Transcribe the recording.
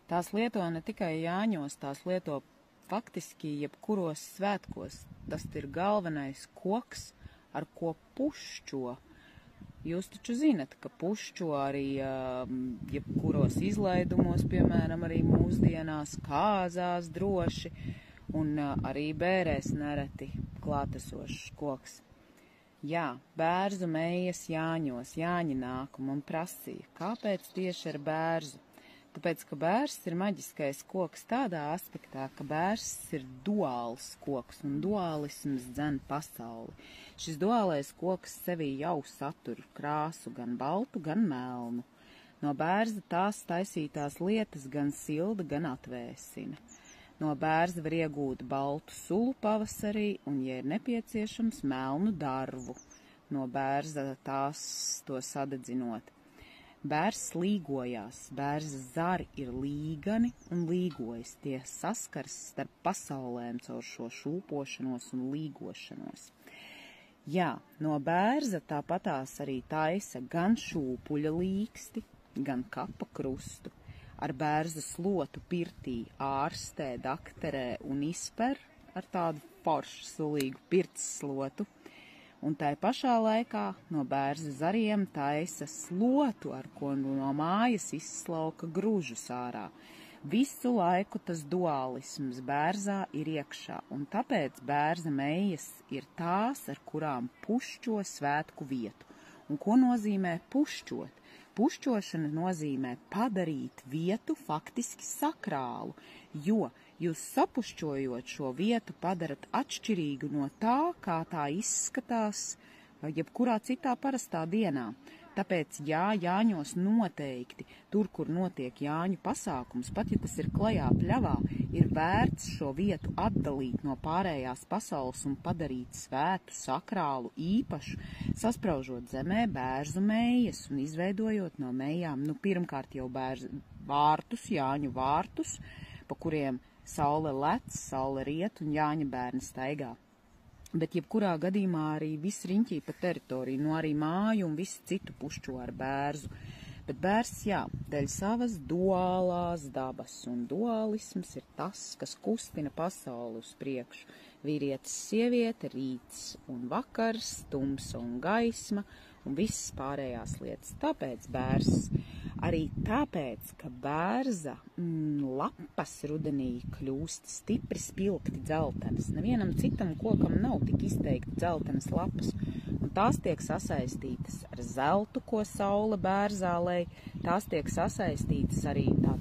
Tās lieto ne tikai Jāņos, tās lieto faktiski jebkuros svētkos. Tas ir galvenais koks, ar ko pušķo. Jūs taču zinat, ka pušķo arī jebkuros izlaidumos, piemēram, arī mūsdienās, kāzās droši, un arī bērēs nereti klātesošs koks. Jā, bērzu mejas Jāņos, Jāņi nāk un man prasīja, kāpēc tieši ar bērzu? Tāpēc, ka bērs ir maģiskais koks tādā aspektā, ka bērs ir duāls koks un duālisms dzen pasauli. Šis duālais koks sevī jau satur krāsu gan baltu, gan melnu. No bērza tās taisītās lietas gan silda, gan atvēsina. No bērza var iegūt baltu sulu pavasarī un, ja ir nepieciešams, melnu darvu. No bērza tās to sadedzinot. Bērs līgojās, bērza zari ir līgani un līgojas, tie saskars starp pasaulēm caur šo šūpošanos un līgošanos. Jā, no bērza tāpatās arī taisa gan šūpuļa līksti, gan kapa krustu. Ar bērza slotu pirtī ārstē, dakterē un izper ar tādu foršu sulīgu pirts slotu. Un tai pašā laikā no bērza zariem taisa slotu, ar ko no mājas izslauka gružus ārā. Visu laiku tas duālisms bērzā ir iekšā, un tāpēc bērza mejas ir tās, ar kurām pušķo svētku vietu. Un ko nozīmē pušķot? Pušķošana nozīmē padarīt vietu faktiski sakrālu, jo jūs sapušķojot šo vietu padarat atšķirīgu no tā, kā tā izskatās jebkurā citā parastā dienā. Tāpēc Jāņos noteikti, tur, kur notiek Jāņu pasākums, pat ja tas ir klajā pļavā, ir vērts šo vietu atdalīt no pārējās pasaules un padarīt svētu, sakrālu, īpašu, saspraužot zemē bērzu mejas un izveidojot no mejām, pirmkārt jau bērzu vārtus, Jāņu vārtus, pa kuriem saule lec, saule riet un Jāņa bērni staigā. Bet jebkurā gadījumā arī viss riņķī pa teritoriju, arī māju un visi citu pušķo ar bērzu. Bet bērs, dēļ savas duālās dabas, un duālisms ir tas, kas kustina pasauli uz priekšu. Vīrietis, sieviete, rīts un vakars, tumsa un gaisma un visas pārējās lietas. Tāpēc bērs, arī tāpēc, ka bērza lapas rudenī kļūst stipri spilgti dzeltenas. Nevienam citam kokam nav tik izteikti dzeltenas lapas, un tās tiek sasaistītas ar zeltu, ko saule bērzā lej, tās tiek sasaistītas arī tā